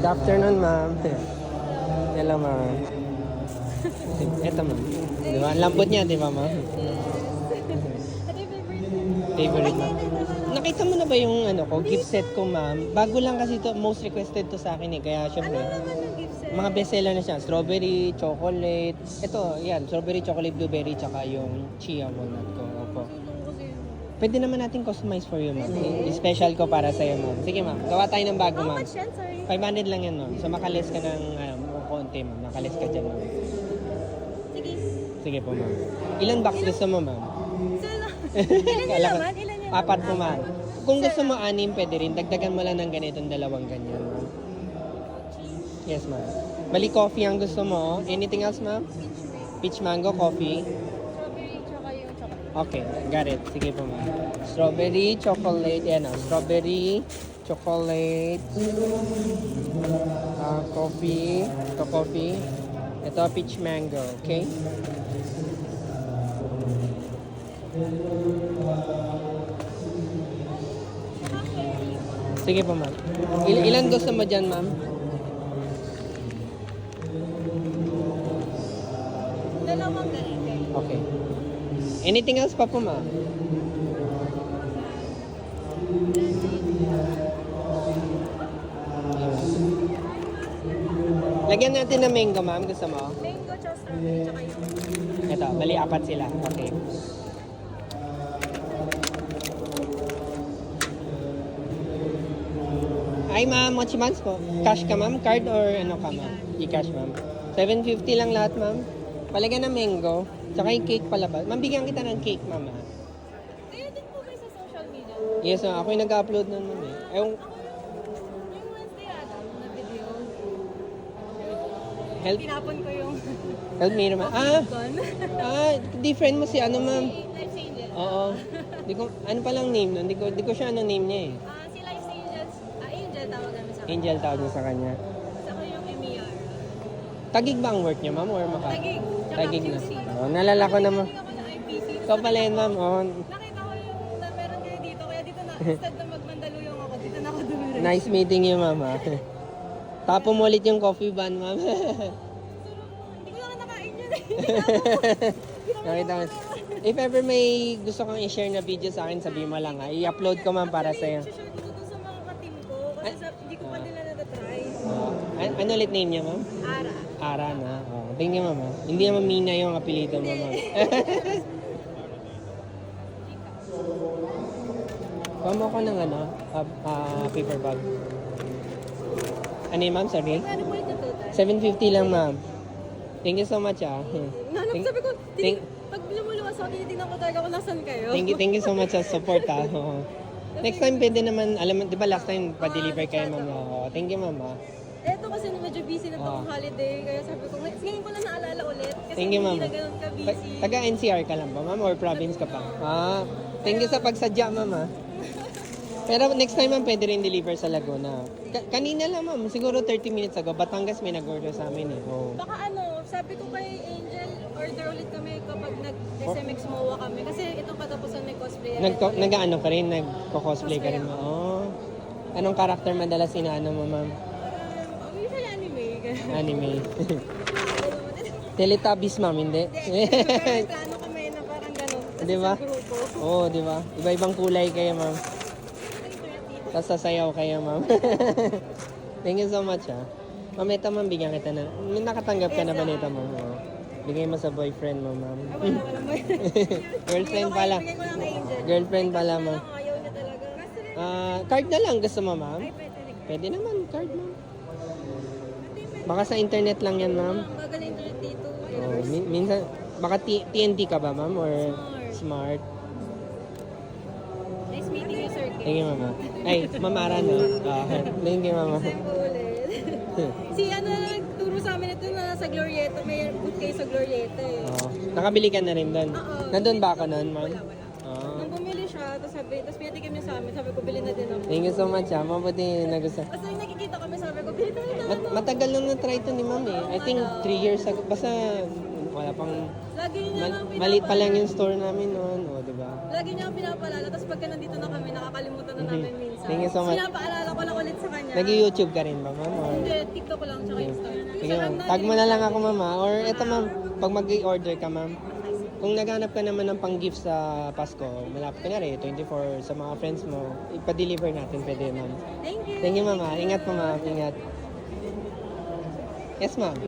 Good afternoon, ma'am. Hello, ma'am. Ito, ma'am. Di ba? Ang lambot niya, di ba, ma'am? Ito yung favorite. Favorite, ma'am. Nakita mo na ba yung ano ko, gift set ko, ma'am? Bago lang kasi to, most requested to sa akin eh. Kaya Ano syempre, naman ang gift set? mga bestseller na siya. Strawberry, chocolate. Ito, yan. Strawberry, chocolate, blueberry, tsaka yung chia walnut ko. Opo. Pwede naman natin customize for you, ma'am. Special ko para sa'yo, ma'am. Sige, ma'am. Gawa tayo ng bago, How ma'am. much yan? Sorry. 500 lang yan, ma'am. So, makalis ka ng konti, ma'am. Makalis ka dyan, ma'am. Sige. Sige po, ma'am. Ilan box gusto mo, ma'am? Sino? Ilan Kala ko- naman? Ilan yan? Apat po, ma'am. Kung gusto mo anim, pwede rin. Dagdagan mo lang ng ganitong dalawang ganyan, ma'am. Yes, ma'am. Bali, coffee ang gusto mo. Anything else, ma'am? Peach mango, coffee. Strawberry tsaka yung chocolate. Okay, got it. Sige po, ma'am. Strawberry, chocolate, yan o. Strawberry, chocolate, coffee, ito coffee, ito peach mango, okay? Sige po, ma'am. Ilan gusto mo dyan, ma'am? Dalawang ganito. Okay. Anything else pa po, ma'am? Lagyan natin ng mango, ma'am. Gusto mo? Mango tsaka strawberry tsaka yung... Ito, bali apat sila. Okay. Ay, ma'am, mochimans po. Cash ka, ma'am? Card or ano ka, ma'am? Gcash, ma'am. 750 lang lahat, ma'am. Palagyan ng mango. Tsaka yung cake pala ba? Ma'am, bigyan kita ng cake, ma'am. Ha? Kaya din po kayo sa social media. Yes, ma'am. Ako yung nag-upload nun, ma'am. Eh. Yung Yung Wednesday ata na video. help, Tinapon ko yung... help me naman. Different mo si ano, ma'am. Life Angel. Oo. Di ko, ano palang name nun? Di ko siya ano name niya eh. Si Life Angels, Angel tawag namin sa akin. Angel tawag mo sa kanya. Sa ko yung MER. Tagig ba ang work niya, ma'am? Or maka? Tagig. Tsaka Tagig na. QC. Oh, nalala ko naman. Nakita ako ng IPC. Ikaw pala yun, ma'am. Oh, Nakita ko yung na meron kayo dito. Kaya dito na, instead na magmandaluyong ako, dito na ako dumiretso. nice meeting you, ma'am. Ha? Tapo mo ulit yung coffee ban, ma'am. Hindi ko lang nakain yun eh. Nakita mo. If ever may gusto kang i-share na video sa akin, sabihin mo lang ha. I-upload ko, ma'am, para sa'yo. Actually, share ko dun sa mga ka-team ko. Kasi hindi ko pa nila natatry. Ano ulit name niya, ma'am? Ara. Ara na. Oh, tingnan, ma'am. Ha? Hindi naman Mina yung apelido mo, ma'am. Pamo ko ng ano, paper bag. Ano yun, ma'am? Sorry? Ano po ito total? 750 lang, ma'am. Thank you so much, ah. Nanap, sabi ko, Thank- pag lumuluwas ako, tinitingnan ko talaga kung nasan kayo. Thank you so much sa support, ah. Oo. Next time, pwede naman, alam mo, di ba last time, pa-deliver kayo, ma'am? Oo. Thank you, ma'am, ah. Eto kasi medyo busy na itong holiday, kaya sabi ko, ngayon ko lang naalala ulit. Kasi Thank you, ma'am. hindi na ganun ka-busy. Taga NCR ka lang ba, ma'am? Or province ka pa? Thank you sa pagsadya, ma'am, ah. Pero next time, ma'am, pwede rin deliver sa Laguna. Kanina lang, ma'am. Siguro 30 minutes ago. Batangas may nag-order sa amin, eh. Oo. Baka ano, sabi ko kay Angel, order ulit kami kapag nag-SMX MOA kami. Kasi itong katapusan may cosplay. Nag-ano ka rin? Nag-cosplay ka rin, ma'am? Oo. Anong karakter madalas inaano mo, ma'am? Usually anime. Anime. Teletubbies, ma'am, hindi? Ano kami na parang gano'n. Di ba? Sa grupo. Oo, di ba? Iba-ibang kulay kayo, ma'am. Tapos sasayaw kayo, ma'am. Thank you so much, ha. Ma'am, ito, ma'am, bigyan kita na. Nakatanggap ka na ba nito, ma'am? Oo. Bigay mo sa boyfriend mo, ma'am. Wala. Girlfriend pala. Bigay ko lang kay Angel. Girlfriend pala, ma'am. Ayaw niya talaga. Card na lang gusto mo, ma'am? Ay, pwede. Pwede naman, card, ma'am. Baka sa internet lang yan, ma'am. Bagal na internet dito. Oh, minsan, baka TNT ka ba, ma'am? Or smart? Nice meeting you, Sir Kim. Thank you, mama. Ay, mamara no? Thank you, mama. Time ko ulit. Si ano na nagturo sa amin ito na sa Glorieta. May boot kayo sa Glorieta eh. Oh, nakabili ka na rin doon? Oo. Nandun ba ako noon, ma'am? Wala. Oh. Nung bumili siya, tapos pinatikim niya sa amin, sabi ko, bilhin na din ako. Thank you so much, ha. Mabuti nagustuhan. Basta yung nakikita kami, sabi ko, bilhin tayo na ano. Matagal nang na-try to ni ma'am, eh. I think 3 years ago. Basta, wala pang... Lagi niya lang Maliit pa lang yung store namin noon, oh, di ba? Lagi niya ang pinapalala, tapos pagka nandito na kami, nakakalimutan na namin minsan. Thank you so much. Pinapaalala ko lang ulit sa kanya. Nag-YouTube ka rin ba, ma'am? Or... Hindi, TikTok ko lang tsaka Instagram. Sige, ma'am. Tag mo na lang ako, ma'am. Or eto, ma'am, pag mag-order ka, ma'am, kung naghanap ka naman ng pang-gift sa Pasko, malapit ka na rin, 24 sa mga friends mo, ipa-deliver natin, pwede, ma'am. Thank you. Thank you, ma'am. Ingat po, ma'am. Ingat. Yes, ma'am.